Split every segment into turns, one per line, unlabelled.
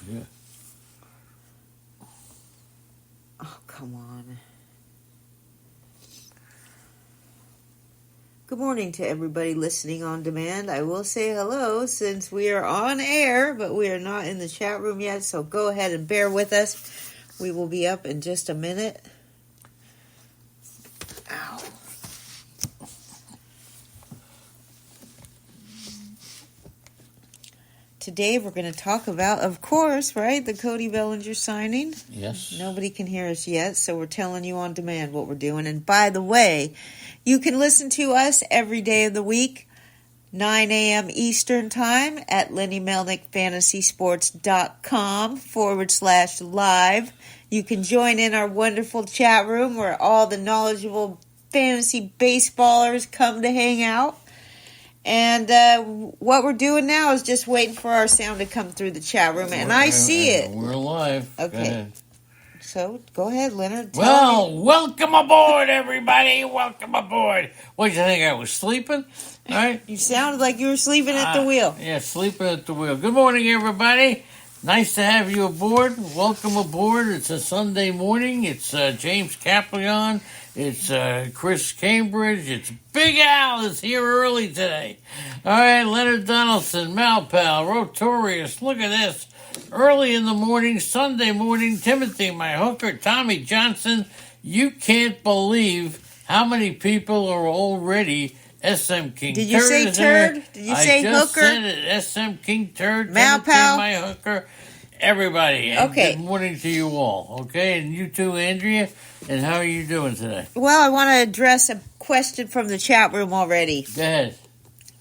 Yeah.
Oh, come on. Good morning to everybody listening on demand. I will say hello since we are on air, but we are not in the chat room yet, so go ahead and bear with us. We will be up in just a minute. Ow. Today we're going to talk about, of course, right, the Cody Bellinger signing.
Yes.
Nobody can hear us yet, so we're telling you on demand what we're doing. And by the way, you can listen to us every day of the week, 9 a.m. Eastern Time at LennyMelnickFantasySports.com/live. You can join in our wonderful chat room where all the knowledgeable fantasy baseballers come to hang out. And what we're doing now is just waiting for our sound to come through the chat room, and I see it.
We're live.
Okay. So, go ahead, Leonard.
Well, welcome aboard, everybody. Welcome aboard. What, did you think I was sleeping? All right.
You sounded like you were sleeping at the wheel.
Yeah, sleeping at the wheel. Good morning, everybody. Nice to have you aboard. Welcome aboard. It's a Sunday morning. It's James Caplion. It's Chris Cambridge. It's Big Al is here early today. All right, Leonard Donaldson, Malpal, Rotorius. Look at this. Early in the morning, Sunday morning, Timothy, my hooker, Tommy Johnson. You can't believe how many people are already SM King.
Did you say turd? Did you say hooker? I
just said it. SM King turd.
Malpal,
Timothy, my hooker. Everybody. And
okay.
Good morning to you all. Okay, and you too, Andrea. And how are you doing today?
Well, I want to address a question from the chat room already.
Go ahead.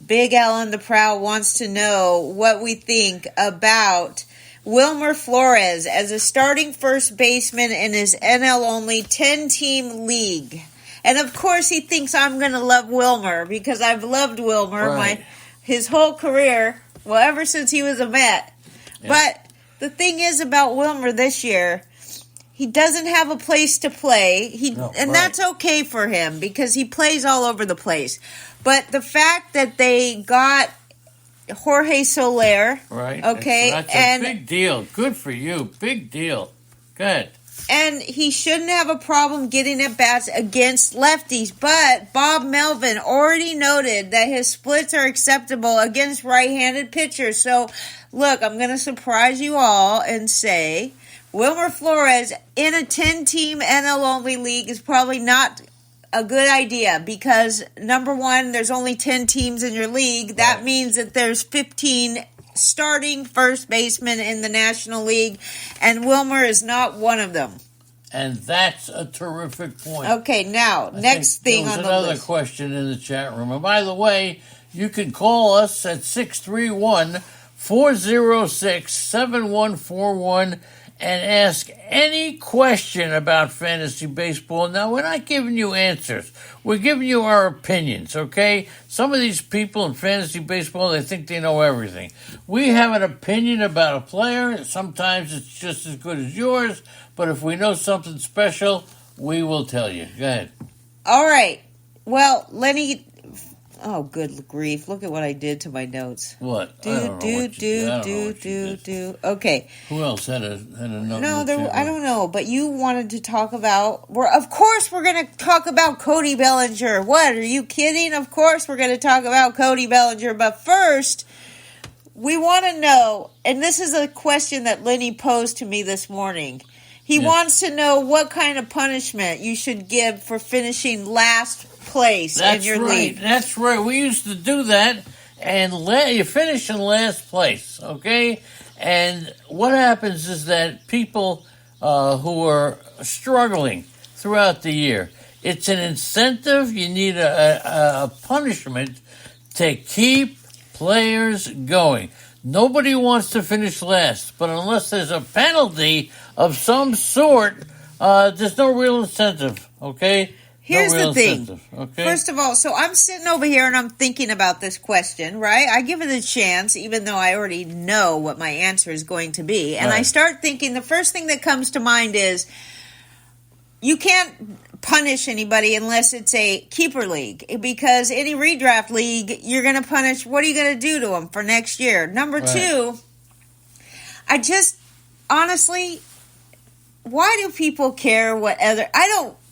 Big Al on the Prowl wants to know what we think about Wilmer Flores as a starting first baseman in his NL-only 10-team league. And, of course, he thinks I'm going to love Wilmer because I've loved Wilmer his whole career, well, ever since he was a Met. Yeah. But the thing is about Wilmer this year, he doesn't have a place to play, that's okay for him because he plays all over the place. But the fact that they got Jorge Soler, okay,
that's a big deal. Good for you, big deal. Good.
And he shouldn't have a problem getting at bats against lefties. But Bob Melvin already noted that his splits are acceptable against right-handed pitchers. So, look, I'm going to surprise you all and say Wilmer Flores in a 10-team NL-only league is probably not a good idea because, number one, there's only 10 teams in your league. That means that there's 15 starting first baseman in the National League, and Wilmer is not one of them.
And that's a terrific point.
Okay, now, next thing on the list.
There's another question in the chat room. And by the way, you can call us at 631-406-7141 and ask any question about fantasy baseball. Now, we're not giving you answers. We're giving you our opinions, okay? Some of these people in fantasy baseball, they think they know everything. We have an opinion about a player. Sometimes it's just as good as yours, but if we know something special, we will tell you. Go ahead.
All right. Well, Lenny... Oh, good grief. Look at what I did to my notes.
What?
Do. Okay.
Who else had a note?
No, I don't know. But you wanted to talk about... Of course we're going to talk about Cody Bellinger. What? Are you kidding? Of course we're going to talk about Cody Bellinger. But first, we want to know... And this is a question that Lenny posed to me this morning. He wants to know what kind of punishment you should give for finishing last place in your league.
That's right. We used to do that, and you finish in last place, okay? And what happens is that people who are struggling throughout the year, it's an incentive. You need a punishment to keep players going. Nobody wants to finish last, but unless there's a penalty of some sort, there's no real incentive, okay?
Here's the thing. Okay? First of all, so I'm sitting over here and I'm thinking about this question, right? I give it a chance, even though I already know what my answer is going to be. And I start thinking, the first thing that comes to mind is, you can't punish anybody unless it's a keeper league, because any redraft league, you're going to punish. What are you going to do to them for next year? Number two, I just honestly, why do people care what other...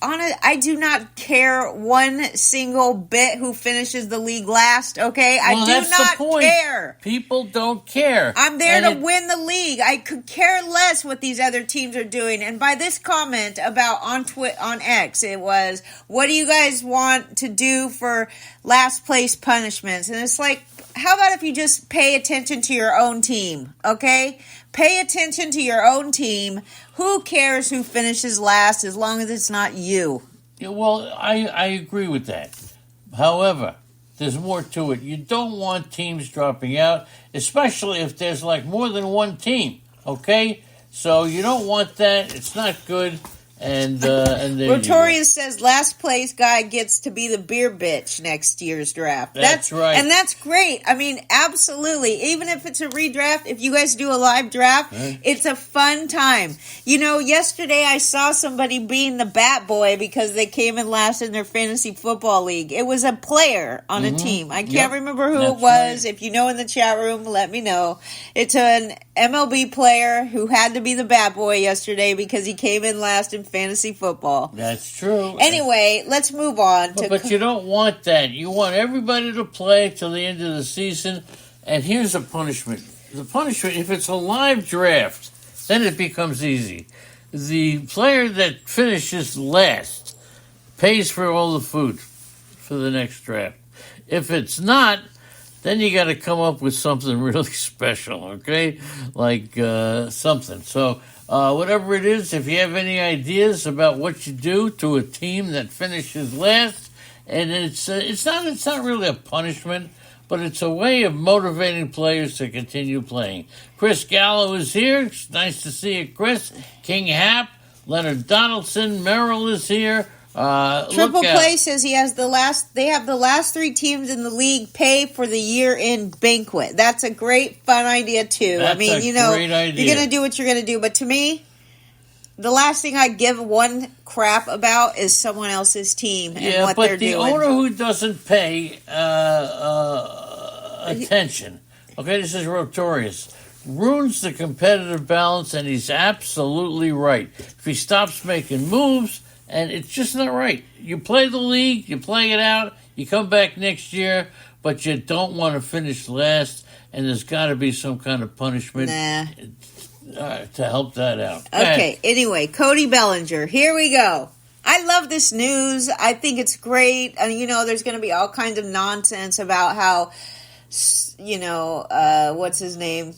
I do not care one single bit who finishes the league last, okay? I do not care.
People don't care.
I'm there to win the league. I could care less what these other teams are doing. And by this comment about on X, it was, what do you guys want to do for last place punishments? And it's like, how about if you just pay attention to your own team, okay? Pay attention to your own team. Who cares who finishes last as long as it's not you?
Yeah, well, I agree with that. However, there's more to it. You don't want teams dropping out, especially if there's like more than one team, okay? So you don't want that. It's not good. And
Rotorian says last place guy gets to be the beer bitch next year's draft.
That's right.
And that's great. I mean, absolutely. Even if it's a redraft, if you guys do a live draft, it's a fun time. You know, yesterday I saw somebody being the bat boy because they came in last in their fantasy football league. It was a player on a team. I can't remember who it was. Right. If you know in the chat room, let me know. It's an MLB player who had to be the bat boy yesterday because he came in last in fantasy football.
That's true.
Anyway, let's move on.
But you don't want that. You want everybody to play till the end of the season. And here's a punishment. The punishment, if it's a live draft, then it becomes easy. The player that finishes last pays for all the food for the next draft. If it's not, then you got to come up with something really special, okay? Like something. So whatever it is, if you have any ideas about what you do to a team that finishes last, and it's not really a punishment, but it's a way of motivating players to continue playing. Chris Gallo is here. It's nice to see you, Chris. King Hap, Leonard Donaldson, Merrill is here.
Triple Play says they have the last three teams in the league pay for the year-end banquet. That's a great, fun idea, too.
That's
great idea. You're going to do what you're going to do. But to me, the last thing I give one crap about is someone else's team and what they're doing.
Yeah, but the owner who doesn't pay attention, okay, this is Rotorius, ruins the competitive balance, and he's absolutely right. If he stops making moves, and it's just not right. You play the league, you play it out, you come back next year, but you don't want to finish last, and there's got to be some kind of punishment to help that out.
Okay, anyway, Cody Bellinger, here we go. I love this news. I think it's great. There's going to be all kinds of nonsense about how, what's his name?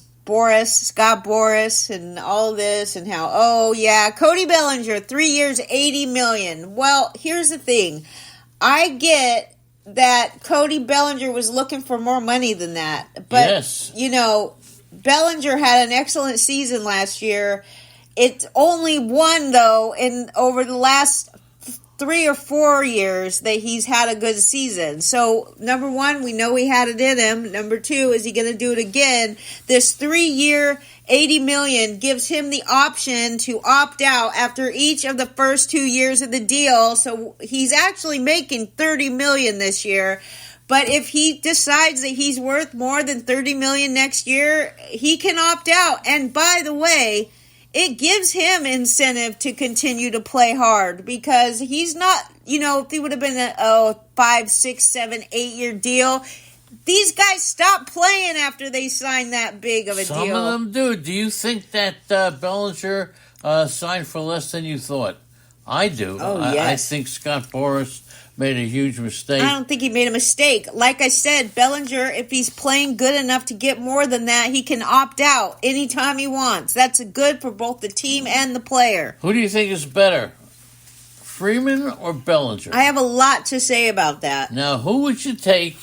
Scott Boras, and all this, and how, Cody Bellinger, 3 years, $80 million. Well, here's the thing. I get that Cody Bellinger was looking for more money than that. But,
yes.
Bellinger had an excellent season last year. It's only one, though, over the last 3 or 4 years that he's had a good season. So, number one, we know he had it in him. Number two, is he going to do it again? This 3-year, $80 million gives him the option to opt out after each of the first 2 years of the deal. So, he's actually making $30 million this year. But if he decides that he's worth more than $30 million next year, he can opt out. And by the way, it gives him incentive to continue to play hard, because he's not, if he would have been a 5, 6, 7, 8-year deal, these guys stop playing after they sign that big of a deal.
Some of them do. Do you think that Bellinger signed for less than you thought? I do.
Oh, yes.
I think Scott Boras made a huge mistake.
I don't think he made a mistake. Like I said, Bellinger, if he's playing good enough to get more than that, he can opt out anytime he wants. That's good for both the team and the player.
Who do you think is better, Freeman or Bellinger?
I have a lot to say about that.
Now, who would you take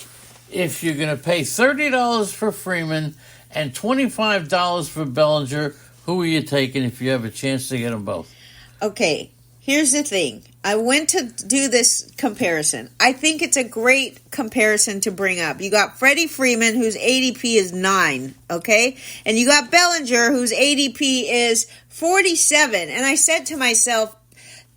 if you're going to pay $30 for Freeman and $25 for Bellinger? Who are you taking if you have a chance to get them both?
Okay, here's the thing. I went to do this comparison. I think it's a great comparison to bring up. You got Freddie Freeman, whose ADP is 9, okay? And you got Bellinger, whose ADP is 47. And I said to myself,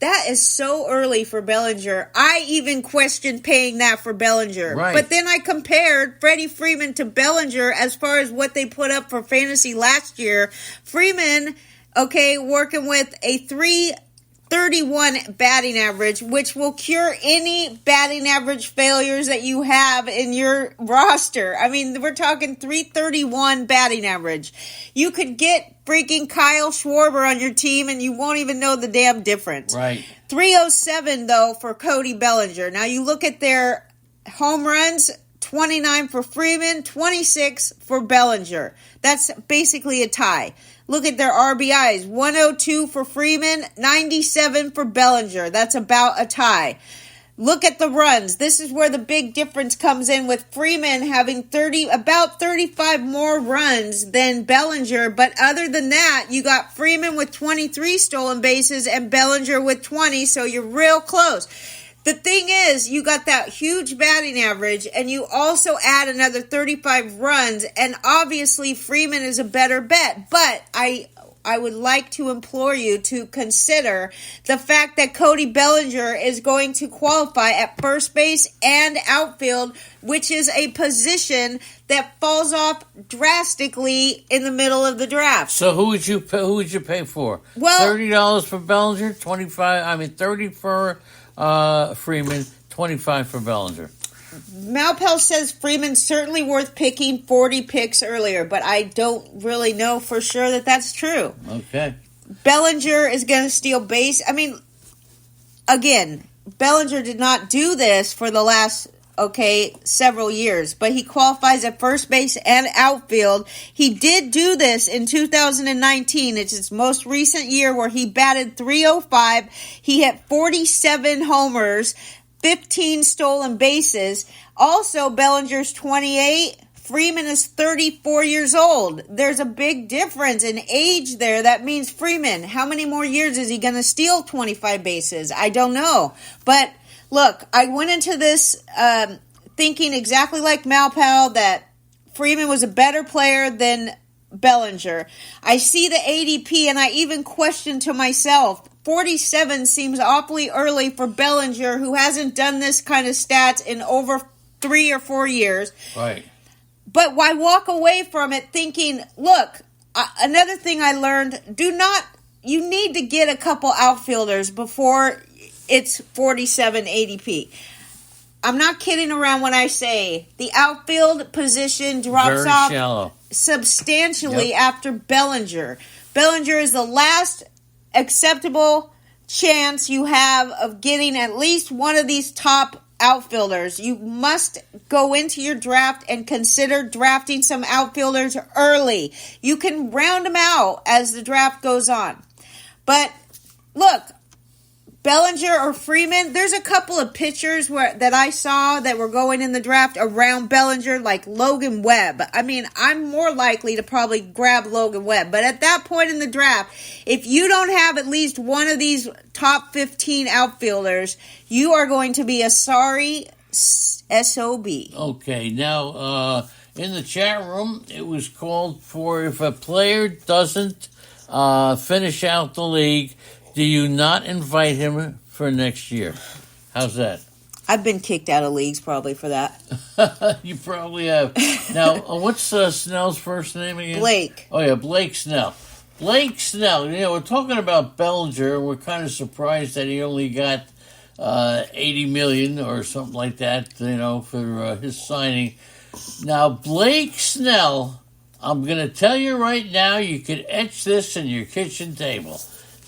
that is so early for Bellinger. I even questioned paying that for Bellinger.
Right.
But then I compared Freddie Freeman to Bellinger as far as what they put up for fantasy last year. Freeman okay, working with a 331 batting average, which will cure any batting average failures that you have in your roster. I mean, we're talking 331 batting average. You could get freaking Kyle Schwarber on your team and you won't even know the damn difference.
Right.
307, though, for Cody Bellinger. Now, you look at their home runs, 29 for Freeman, 26 for Bellinger. That's basically a tie. Look at their RBIs, 102 for Freeman, 97 for Bellinger. That's about a tie. Look at the runs. This is where the big difference comes in, with Freeman having about 35 more runs than Bellinger. But other than that, you got Freeman with 23 stolen bases and Bellinger with 20, so you're real close. The thing is, you got that huge batting average, and you also add another 35 runs, and obviously Freeman is a better bet. But I would like to implore you to consider the fact that Cody Bellinger is going to qualify at first base and outfield, which is a position that falls off drastically in the middle of the draft.
So who would you pay for?
Well,
$30 for Bellinger, 30 for Freeman, 25 for Bellinger.
Malpel says Freeman's certainly worth picking 40 picks earlier, but I don't really know for sure that that's true.
Okay.
Bellinger is going to steal base. I mean, again, Bellinger did not do this for the last, several years, but he qualifies at first base and outfield. He did do this in 2019. It's his most recent year where he batted .305. He hit 47 homers, 15 stolen bases. Also, Bellinger's 28. Freeman is 34 years old. There's a big difference in age there. That means Freeman, how many more years is he going to steal 25 bases? I don't know. But look, I went into this thinking exactly like Malpal, that Freeman was a better player than Bellinger. I see the ADP and I even question to myself, 47 seems awfully early for Bellinger, who hasn't done this kind of stats in over 3 or 4 years.
Right.
But why walk away from it thinking, look, another thing I learned, you need to get a couple outfielders before it's 47 ADP. I'm not kidding around when I say the outfield position drops
Very
off
shallow.
Substantially after Bellinger. Bellinger is the last acceptable chance you have of getting at least one of these top outfielders. You must go into your draft and consider drafting some outfielders early. You can round them out as the draft goes on. But look, Bellinger or Freeman, there's a couple of pitchers that I saw that were going in the draft around Bellinger, like Logan Webb. I mean, I'm more likely to probably grab Logan Webb. But at that point in the draft, if you don't have at least one of these top 15 outfielders, you are going to be a sorry SOB.
Okay, now in the chat room, it was called for if a player doesn't finish out the league, do you not invite him for next year? How's that?
I've been kicked out of leagues probably for that.
You probably have. Now, what's Snell's first name again?
Blake.
Oh, yeah, Blake Snell. Blake Snell, we're talking about Bellinger. We're kind of surprised that he only got $80 million or something like that, for his signing. Now, Blake Snell, I'm going to tell you right now, you could etch this in your kitchen table.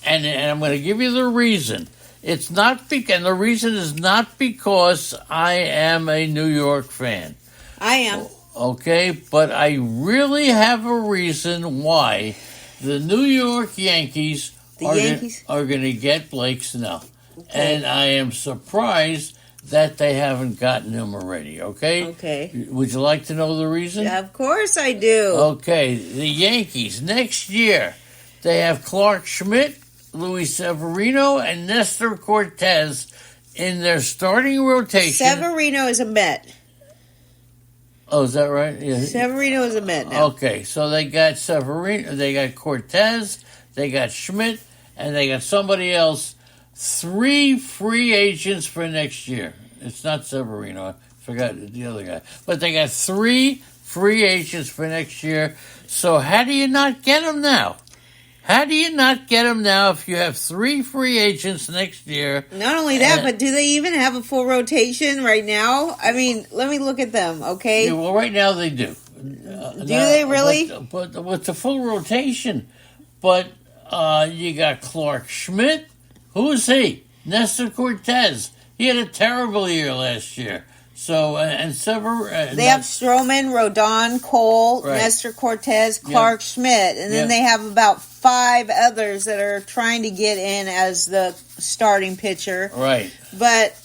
And I'm going to give you the reason. It's not and the reason is not because I am a New York fan.
I am.
Okay, but I really have a reason why the New York Yankees are going to get Blake Snell. Okay. And I am surprised that they haven't gotten him already, okay?
Okay.
Would you like to know the reason?
Yeah, of course I do.
Okay, the Yankees, next year, they have Clark Schmidt, Luis Severino, and Nestor Cortez in their starting rotation.
Severino is a Met.
Oh, is that right? Yeah.
Severino is a Met now.
Okay, so they got Severino, they got Cortez, they got Schmidt, and they got somebody else. 3 free agents for next year. It's not Severino. I forgot the other guy. But they got 3 free agents for next year. So how do you not get them now? How do you not get him now if you have 3 free agents next year?
Not only that, but do they even have a full rotation right now? I mean, let me look at them, okay?
Yeah, well, right now they do.
Do they really?
But with the full rotation. But you got Clark Schmidt. Who is he? Nestor Cortez. He had a terrible year last year. So, and several...
they have Stroman, Rodon, Cole,
Right.
Nestor Cortez, Clark Schmidt, and then they have about 5 others that are trying to get in as the starting pitcher.
Right.
But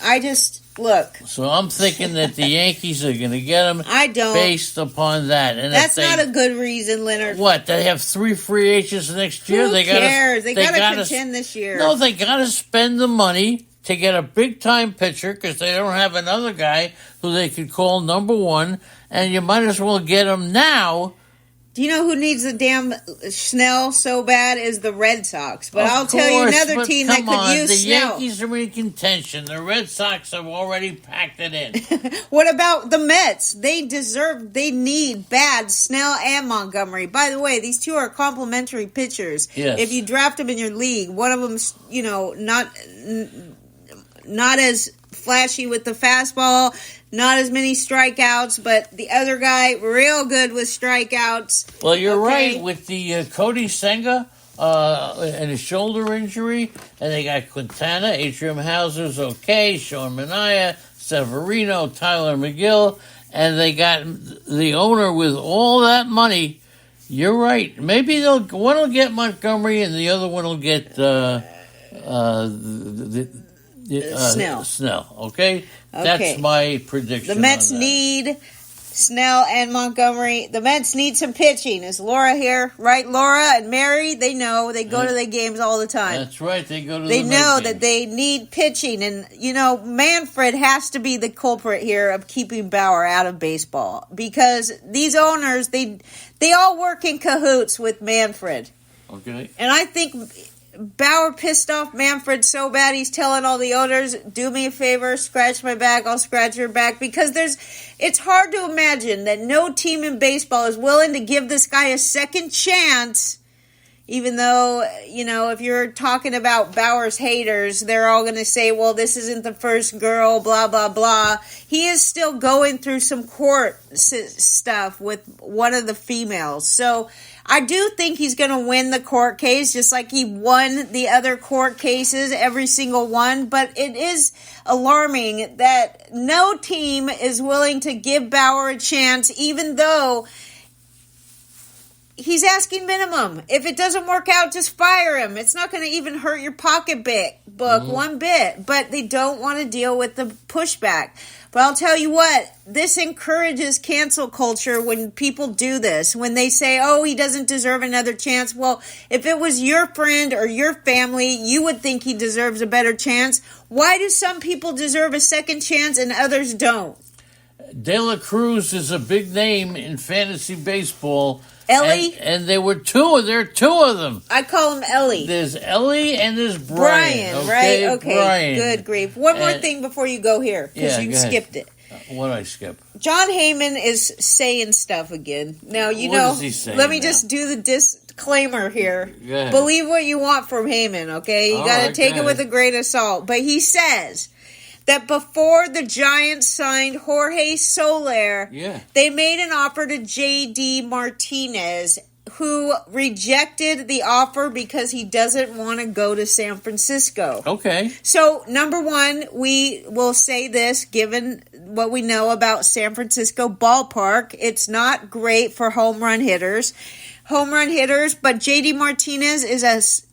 I just... Look.
So I'm thinking that the Yankees are going to get him
I don't.
based upon that. And
That's not a good reason, Leonard.
What? They have 3 free agents next year?
Who cares? They got to contend this year.
No, they got to spend the money to get a big-time pitcher because they don't have another guy who they could call number 1, and you might as well get him now.
Do you know who needs the damn Snell so bad is the Red Sox? But I'll tell you another team that could use Snell.
The Yankees are in contention. The Red Sox have already packed it in.
What about the Mets? They need bad Snell and Montgomery. By the way, these two are complementary pitchers.
Yes.
If you draft them in your league, one of them's, not as flashy with the fastball, not as many strikeouts, but the other guy, real good with strikeouts.
Well, you're right with the Cody Senga and his shoulder injury, and they got Quintana, Atrium Hauser's okay, Sean Manaea, Severino, Tyler McGill, and they got the owner with all that money. You're right. Maybe one will get Montgomery, and the other one will get Snell. Okay? That's my prediction.
The Mets need Snell and Montgomery. The Mets need some pitching. Is Laura here? Right, Laura and Mary? They know. They go to the games all the time.
That's right. They go to
They
the
know
games.
that they need pitching. And, Manfred has to be the culprit here of keeping Bauer out of baseball. Because these owners, they all work in cahoots with Manfred.
Okay.
And I think Bauer pissed off Manfred so bad he's telling all the owners, do me a favor, scratch my back, I'll scratch your back. Because it's hard to imagine that no team in baseball is willing to give this guy a second chance. Even though, if you're talking about Bauer's haters, they're all going to say, well, this isn't the first girl, blah, blah, blah. He is still going through some court stuff with one of the females. So I do think he's going to win the court case, just like he won the other court cases, every single one. But it is alarming that no team is willing to give Bauer a chance, even though he's asking minimum. If it doesn't work out, just fire him. It's not going to even hurt your pocketbook one bit. But they don't want to deal with the pushback. But I'll tell you what, this encourages cancel culture when people do this. When they say, oh, he doesn't deserve another chance. Well, if it was your friend or your family, you would think he deserves a better chance. Why do some people deserve a second chance and others don't?
De La Cruz is a big name in fantasy baseball.
Ellie?
And there are two of them.
I call him Ellie.
There's Ellie and there's Brian.
Right? Okay,
Brian.
Good grief. One more thing before you go here, because you skipped it.
What did I skip?
John Heyman is saying stuff again. Now,
What is he saying
let me
now?
just do the disclaimer here.
Go ahead.
Believe what you want from Heyman, okay? You got to take it with a grain of salt. But he says that before the Giants signed Jorge Soler, they made an offer to J.D. Martinez, who rejected the offer because he doesn't want to go to San Francisco.
Okay.
So, number one, we will say this, given what we know about San Francisco ballpark, it's not great for home run hitters, but J.D. Martinez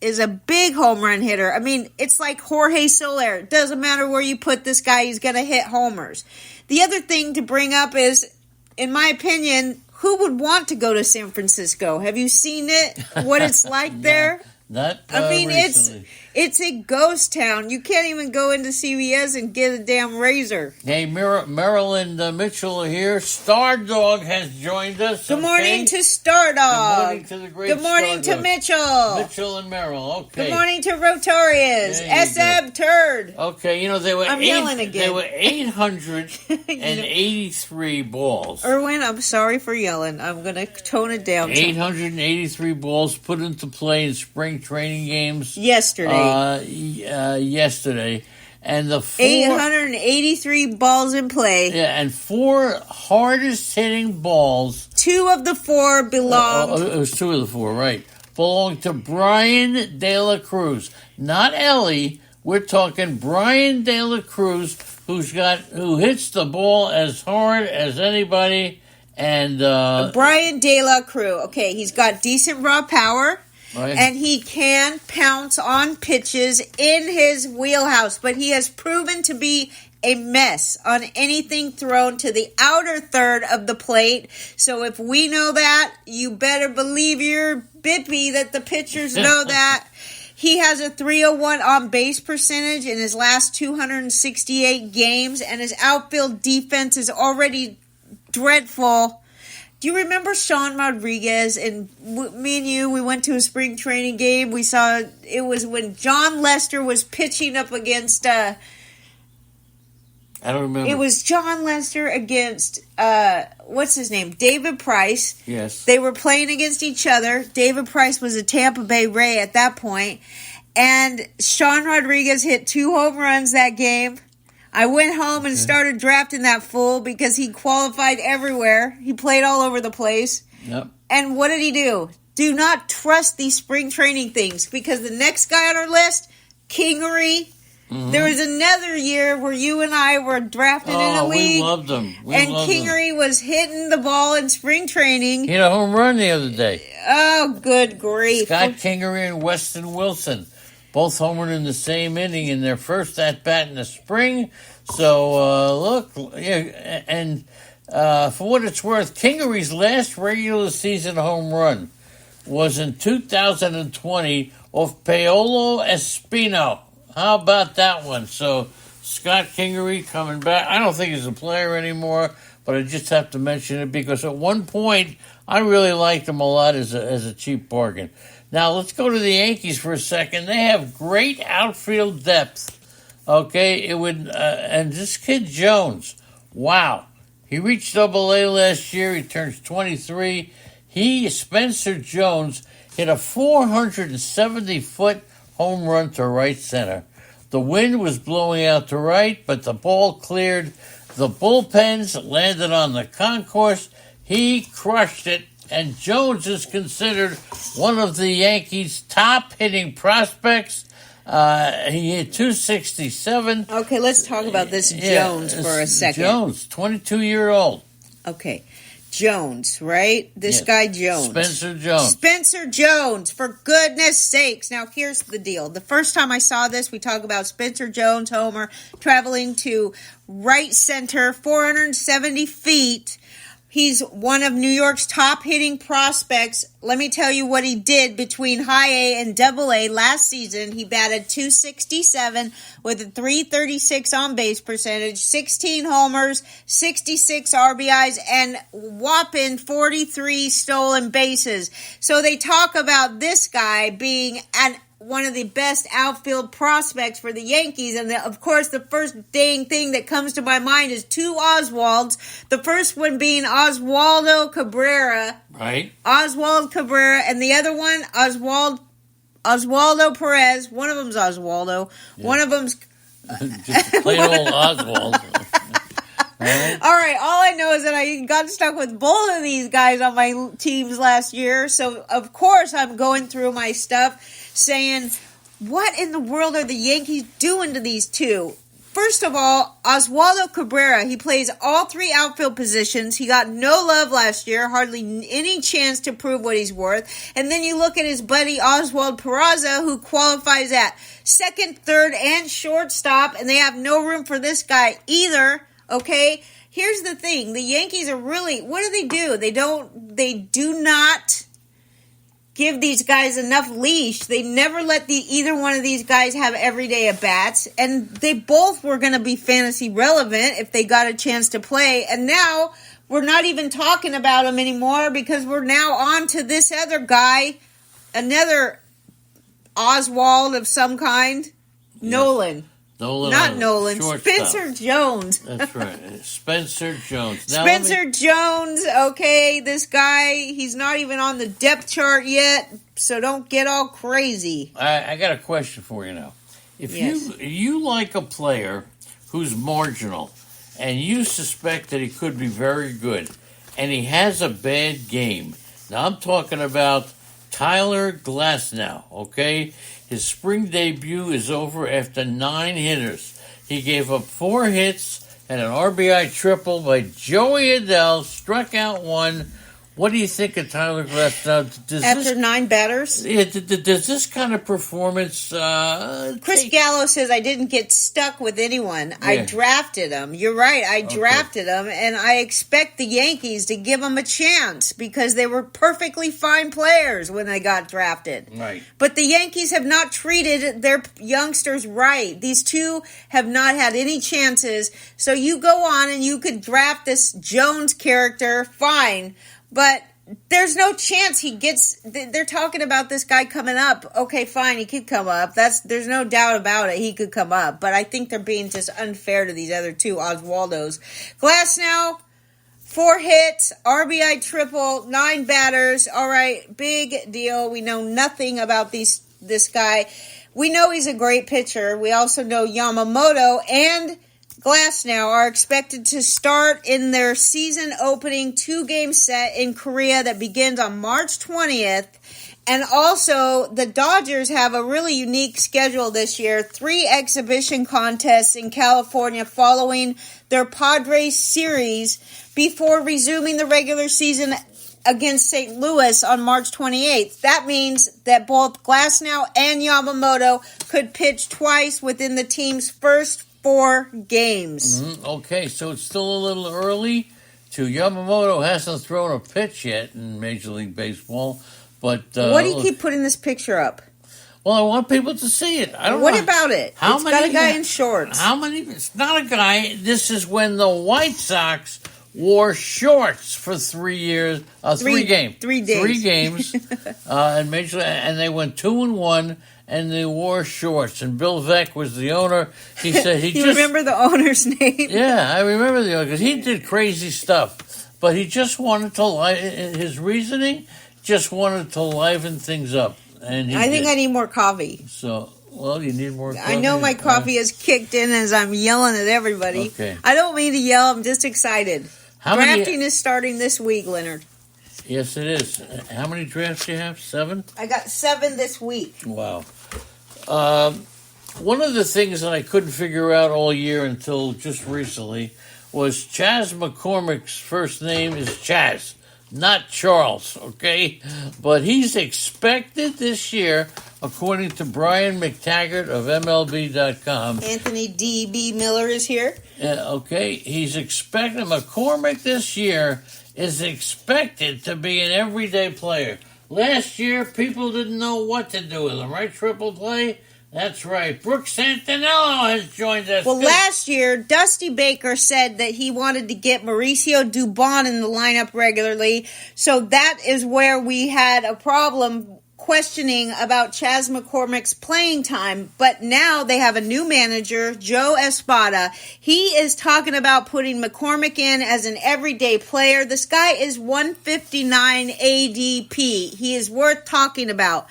is a big home run hitter. I mean, it's like Jorge Soler. It doesn't matter where you put this guy, he's going to hit homers. The other thing to bring up is, in my opinion, who would want to go to San Francisco? Have you seen it? What it's like there?
Not
I mean,
recently.
it's a ghost town. You can't even go into CVS and get a damn razor.
Hey, Marilyn Mitchell here. Star Dog has joined us.
Good morning
okay?
to Star Dog.
Good morning to the great
Good morning
Star
to
Dog.
Mitchell.
Mitchell and Merrill. Okay.
Good morning to Rotorius.
There you
SB Turd.
Okay, there were
I'm yelling again.
There were 883 balls.
Erwin, I'm sorry for yelling. I'm going to tone it down.
883 balls put into play in spring training games
yesterday.
Yesterday. And the
883 balls in play.
Yeah, and 4 hardest hitting balls.
2 of the 4 belonged.
It was 2 of the 4, right. Belonged to Brian De La Cruz. Not Ellie. We're talking Brian De La Cruz, who hits the ball as hard as anybody. And
Brian De La Cruz. Okay, he's got decent raw power.
Right.
And he can pounce on pitches in his wheelhouse, but he has proven to be a mess on anything thrown to the outer third of the plate. So if we know that, you better believe your bippy that the pitchers know that. He has a 301 on base percentage in his last 268 games, and his outfield defense is already dreadful. Do you remember Sean Rodriguez? And me and you, we went to a spring training game. We saw it was when John Lester was pitching up against.
I don't remember.
It was John Lester against what's his name? David Price.
Yes.
They were playing against each other. David Price was a Tampa Bay Ray at that point, and Sean Rodriguez hit 2 home runs that game. I went home and started drafting that fool because he qualified everywhere. He played all over the place.
Yep.
And what did he do? Do not trust these spring training things because the next guy on our list, Kingery. Mm-hmm. There was another year where you and I were drafted in a league.
We loved him.
And Kingery was hitting the ball in spring training.
He hit a home run the other day.
Oh, good grief.
Scott Kingery and Weston Wilson. Both homered in the same inning in their first at-bat in the spring. So, look, yeah, and for what it's worth, Kingery's last regular season home run was in 2020 off Paolo Espino. How about that one? So, Scott Kingery coming back. I don't think he's a player anymore, but I just have to mention it because at one point, I really liked him a lot as a cheap bargain. Now, let's go to the Yankees for a second. They have great outfield depth. Okay, and this kid Jones, wow. He reached Double-A last year. He turns 23. Spencer Jones, hit a 470-foot home run to right center. The wind was blowing out to right, but the ball cleared the bullpens, landed on the concourse. He crushed it. And Jones is considered one of the Yankees' top hitting prospects. He hit 267.
Okay, let's talk about this Jones for a second.
Jones, 22-year-old.
Okay, Jones, right? This guy Jones.
Spencer Jones,
for goodness sakes. Now, here's the deal. The first time I saw this, we talk about Spencer Jones, homer, traveling to right center, 470 feet. He's one of New York's top hitting prospects. Let me tell you what he did between high A and double A last season. He batted .267 with a .336 on base percentage, 16 homers, 66 RBIs, and whopping 43 stolen bases. So they talk about this guy being one of the best outfield prospects for the Yankees. And of course, the first dang thing that comes to my mind is 2 Oswalds. The first one being Oswaldo Cabrera.
Right.
Oswald Cabrera. And the other one, Oswaldo Perez. One of them's Oswaldo. Yeah. One of them's...
Just plain old Oswald.
Right. All right, all I know is that I got stuck with both of these guys on my teams last year. So, of course, I'm going through my stuff saying, what in the world are the Yankees doing to these two? First of all, Oswaldo Cabrera, he plays all 3 outfield positions. He got no love last year, hardly any chance to prove what he's worth. And then you look at his buddy Oswald Peraza, who qualifies at second, third, and shortstop, and they have no room for this guy either. Okay, here's the thing. The Yankees are really, what do? They do not give these guys enough leash. They never let either one of these guys have everyday at-bats, and they both were going to be fantasy relevant if they got a chance to play, and now we're not even talking about them anymore because we're now on to this other guy, another Oswald of some kind, Nolan. Not Nolan. Spencer Jones.
That's right. Spencer Jones. Now
Spencer Jones, okay, this guy, he's not even on the depth chart yet, so don't get all crazy.
I got a question for you now. If you like a player who's marginal and you suspect that he could be very good and he has a bad game, now I'm talking about Tyler Glasnow, okay? His spring debut is over after 9 hitters. He gave up 4 hits and an RBI triple by Joey Adele, struck out 1. What do you think of Tyler Glasnow?
After 9 batters?
Yeah, does this kind of performance...
Chris Gallo says, I didn't get stuck with anyone. Yeah. I drafted him. You're right, I drafted him, and I expect the Yankees to give him a chance because they were perfectly fine players when they got drafted.
Right.
But the Yankees have not treated their youngsters right. These two have not had any chances. So you go on and you could draft this Jones character, fine. But there's no chance he gets... They're talking about this guy coming up. Okay, fine, he could come up. There's no doubt about it. He could come up. But I think they're being just unfair to these other two Oswaldos. Glasnow, 4 hits, RBI triple, 9 batters. All right, big deal. We know nothing about this guy. We know he's a great pitcher. We also know Yamamoto and Glasnow are expected to start in their season opening 2-game set in Korea that begins on March 20th. And also, the Dodgers have a really unique schedule this year. 3 exhibition contests in California following their Padres series before resuming the regular season against St. Louis on March 28th. That means that both Glasnow and Yamamoto could pitch twice within the team's first 4 games.
Mm-hmm. Okay, so it's still a little early. Yamamoto hasn't thrown a pitch yet in Major League Baseball. But
why do you keep putting this picture up?
Well, I want people to see it. I don't know.
What about it? It's got a guy in shorts.
How many? It's not a guy. This is when the White Sox wore shorts for 3 years. 3 games.
3 days.
3 games. And they went 2-1. And they wore shorts. And Bill Veeck was the owner. He said
you remember the owner's name?
Yeah, I remember the owner because he did crazy stuff. But he just wanted to his reasoning just wanted to liven things up. And
I think I need more coffee.
So, well, you need more coffee.
I know my coffee has kicked in as I'm yelling at everybody.
Okay.
I don't mean to yell. I'm just excited. Drafting is starting this week, Leonard.
Yes, it is. How many drafts do you have? 7?
I got 7 this week.
Wow. One of the things that I couldn't figure out all year until just recently was Chas McCormick's first name is Chaz, not Charles, okay? But he's expected this year, according to Brian McTaggart of MLB.com.
Anthony D.B. Miller is here.
Okay, he's expecting McCormick this year is expected to be an everyday player. Last year, people didn't know what to do with him, right? Triple play? That's right. Brooks Santinello has joined us.
Well, last year, Dusty Baker said that he wanted to get Mauricio Dubon in the lineup regularly. So that is where we had a problem questioning about Chas McCormick's playing time, but now they have a new manager, Joe Espada. He is talking about putting McCormick in as an everyday player. This guy is 159 ADP. He is worth talking about.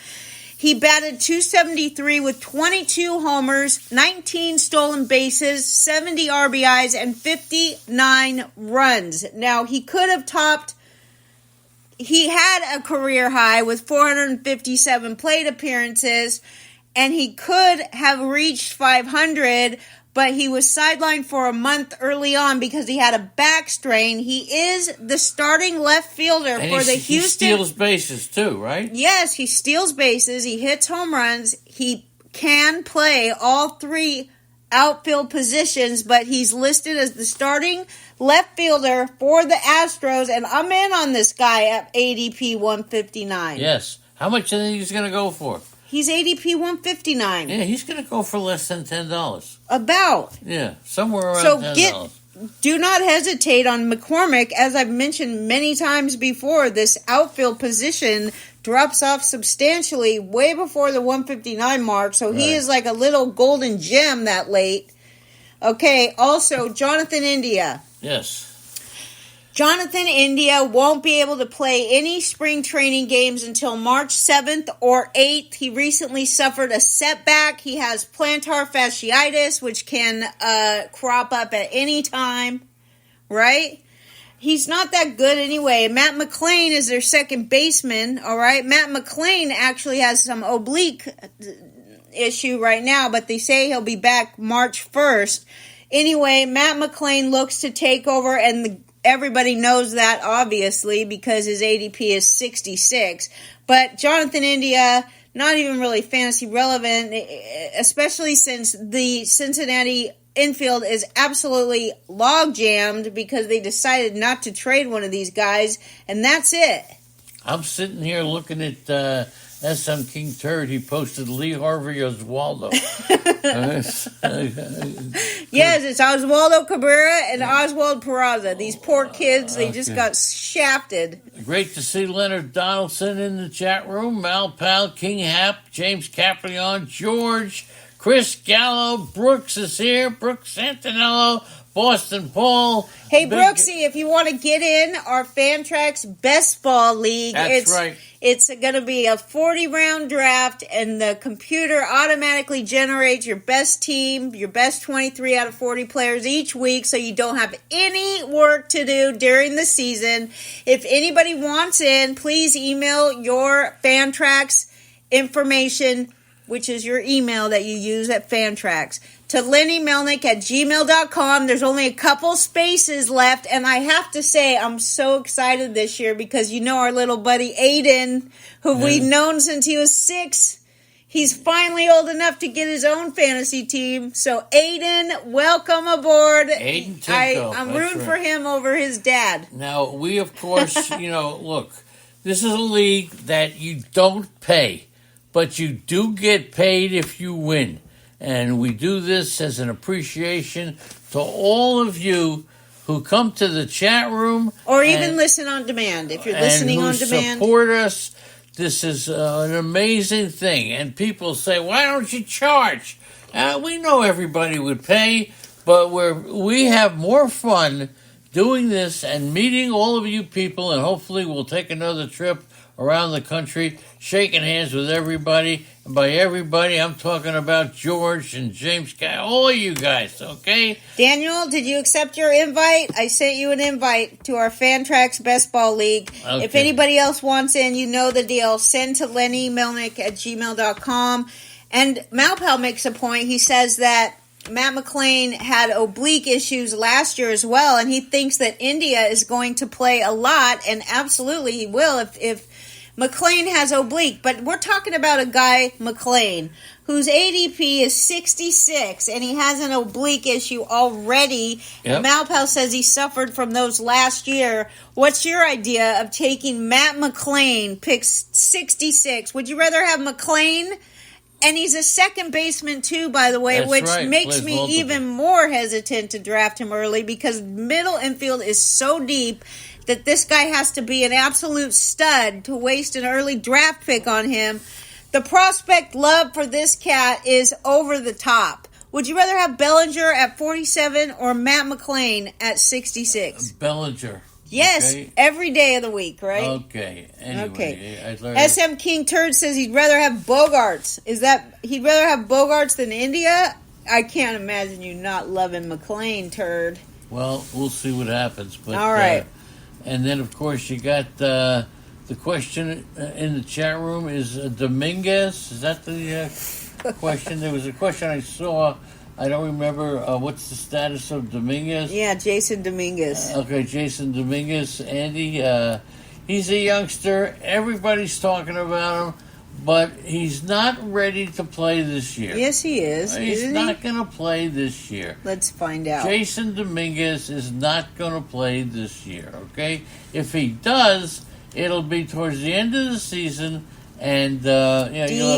He batted .273 with 22 homers, 19 stolen bases, 70 RBIs, and 59 runs. Now, he could have topped... He had a career high with 457 plate appearances, and he could have reached 500, but he was sidelined for a month early on because he had a back strain. He is the starting left fielder for the Houston...
He steals bases too, right?
Yes, he steals bases. He hits home runs. He can play all 3 outfield positions, but he's listed as the starting left fielder for the Astros, and I'm in on this guy at ADP 159.
Yes, How much do you think he's going to go for?
He's ADP 159.
Yeah, he's going to go for less than $10.
About.
Yeah, somewhere around $10.
Do not hesitate on McCormick. As I've mentioned many times before, this outfield position drops off substantially way before the 159 mark, so he is like a little golden gem that late. Okay, also, Jonathan India.
Yes.
Jonathan India won't be able to play any spring training games until March 7th or 8th. He recently suffered a setback. He has plantar fasciitis, which can crop up at any time, right? He's not that good anyway. Matt McClain is their second baseman, all right? Matt McClain actually has some oblique issue right now, but they say he'll be back March 1st. Anyway, Matt McClain looks to take over, and everybody knows that, obviously, because his ADP is 66. But Jonathan India, not even really fantasy relevant, especially since the Cincinnati infield is absolutely log-jammed because they decided not to trade one of these guys, and that's it.
I'm sitting here looking at SM King Turd. He posted Lee Harvey Oswaldo.
Yes, it's Oswaldo Cabrera and Oswald Peraza. These poor kids, they just got shafted.
Great to see Leonard Donaldson in the chat room. Mal Pal, King Hap, James Caprion, George, Chris Gallo, Brooks is here, Brooks Santinello, Boston Paul.
Hey, Brooksy, if you want to get in our Fantrax Best Ball League,
right.
It's going to be a 40-round draft, and the computer automatically generates your best team, your best 23 out of 40 players each week, so you don't have any work to do during the season. If anybody wants in, please email your Fantrax information, which is your email that you use at Fantrax, to lennymelnick@gmail.com. There's only a couple spaces left, and I have to say I'm so excited this year because you know our little buddy Aiden, who we've known since he was 6. He's finally old enough to get his own fantasy team. So Aiden, welcome aboard.
Aiden Tinko.
I'm rooting for him over his dad.
Now, we, of course, look, this is a league that you don't pay, but you do get paid if you win. And we do this as an appreciation to all of you who come to the chat room.
Or even listen on demand. If you're listening on demand.
Support us. This is an amazing thing. And people say, why don't you charge? We know everybody would pay, but we have more fun doing this and meeting all of you people, and hopefully we'll take another trip around the country, shaking hands with everybody. And by everybody, I'm talking about George and James, all you guys, okay?
Daniel, did you accept your invite? I sent you an invite to our Fantrax Best Ball League. Okay. If anybody else wants in, you know the deal. Send to lennymelnick@gmail.com. And Malpal makes a point. He says that Matt McClain had oblique issues last year as well, and he thinks that India is going to play a lot, and absolutely he will if McClain has oblique. But we're talking about a guy, McClain, whose ADP is 66, and he has an oblique issue already. Yep. Malpal says he suffered from those last year. What's your idea of taking Matt McClain, pick 66? Would you rather have McClain? And he's a second baseman, too, by the way, which makes me even more hesitant to draft him early because middle infield is so deep that this guy has to be an absolute stud to waste an early draft pick on him. The prospect love for this cat is over the top. Would you rather have Bellinger at 47 or Matt McClain at 66?
Bellinger.
Yes, okay. Every day of the week, right?
Okay. Anyway,
SM King Turd says he'd rather have Bogarts. He'd rather have Bogarts than India? I can't imagine you not loving McClain, Turd.
Well, we'll see what happens. But,
all right.
And then, of course, you got the question in the chat room is Dominguez. Is that the question? There was a question I saw. I don't remember what's the status of Dominguez.
Yeah, Jason Dominguez.
Okay, Jason Dominguez. Andy, he's a youngster. Everybody's talking about him, but he's not ready to play this year.
Yes, he is.
He's not going to play this year.
Let's find out.
Jason Dominguez is not going to play this year, okay? If he does, it'll be towards the end of the season, And
Domin.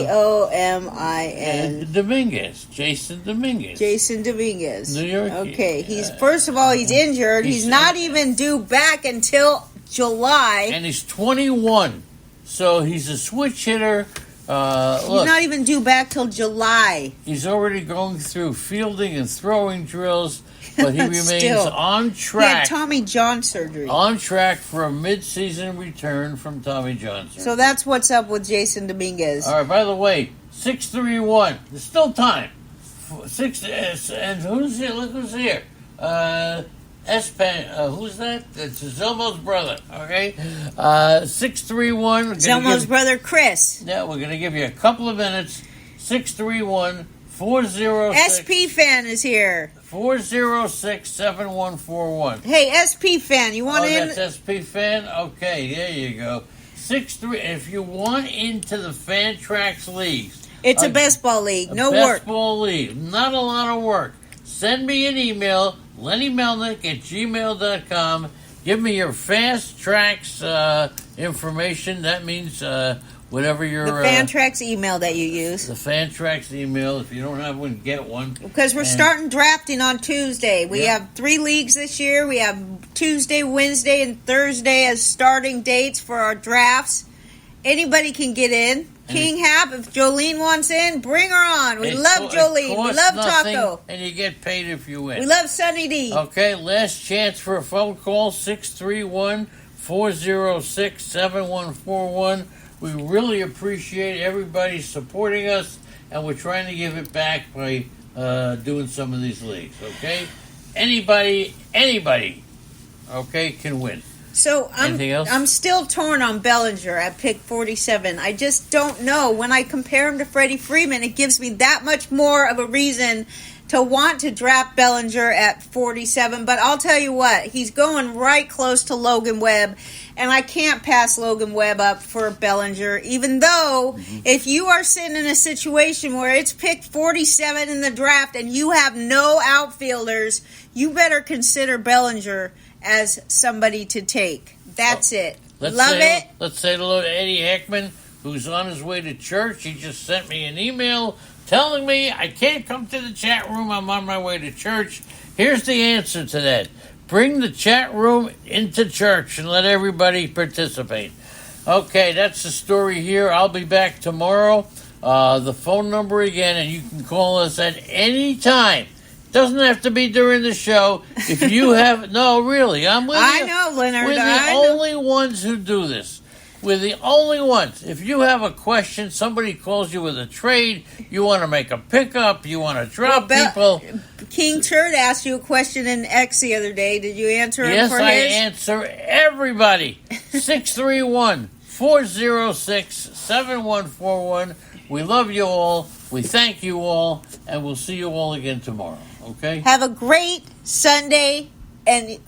Dominguez, Jason Dominguez.
Jason Dominguez.
New York.
Okay, he's first of all he's injured. He's not even due back until July.
And he's 21, so he's a switch hitter.
He's not even due back till July.
He's already going through fielding and throwing drills, but he remains
Still,
on
he
track.
had Tommy John surgery.
On track for a mid-season return from Tommy John surgery.
So that's what's up with Jason Dominguez.
All right. By the way, 631. There's still time. And who's here? Look who's here. Espan. Who's that? It's Zelmo's brother. Okay. 631.
Zelmo's brother Chris.
Yeah, we're gonna give you a couple of minutes. 631-406.
SP fan is here.
406-7141.
Hey, SP fan, you want in?
That's SP fan. Okay, there you go. 63. If you want into the Fantrax leagues,
It's a best ball league. No work.
Best ball league. Not a lot of work. Send me an email, lennymelnick@gmail.com. Give me your Fast Tracks information. That means whatever your...
The Fantrax email that you use.
The Fantrax email. If you don't have one, get one.
Because we're starting drafting on Tuesday. We have 3 leagues this year. We have Tuesday, Wednesday, and Thursday as starting dates for our drafts. Anybody can get in. King Hap, if Jolene wants in, bring her on. We love Jolene. We love Taco.
And you get paid if you win.
We love Sunny D.
Okay, last chance for a phone call, 631-406-7141. We really appreciate everybody supporting us, and we're trying to give it back by doing some of these leagues, okay? Anybody, okay, can win.
So
Anything else?
I'm still torn on Bellinger at pick 47. I just don't know. When I compare him to Freddie Freeman, it gives me that much more of a reason to want to draft Bellinger at 47. But I'll tell you what, he's going right close to Logan Webb, and I can't pass Logan Webb up for Bellinger, even though if you are sitting in a situation where it's picked 47 in the draft and you have no outfielders, you better consider Bellinger as somebody to take. That's it. Love it.
Let's say hello to Eddie Heckman, who's on his way to church. He just sent me an email telling me I can't come to the chat room. I'm on my way to church. Here's the answer to that. Bring the chat room into church and let everybody participate. Okay, that's the story here. I'll be back tomorrow. The phone number again, and you can call us at any time. Doesn't have to be during the show. If you have... No, really, I'm with you.
I know, Leonard.
We're the only ones who do this. We're the only ones. If you have a question, somebody calls you with a trade, you want to make a pickup, you want to drop people...
King Turd asked you a question in X the other day. Did you answer him for his?
Yes, I answer everybody. 631-406-7141. We love you all. We thank you all. And we'll see you all again tomorrow. Okay?
Have a great Sunday, and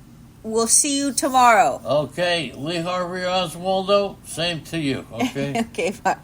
we'll see you tomorrow.
Okay. Lee Harvey Oswaldo, same to you. Okay?
Okay, bye.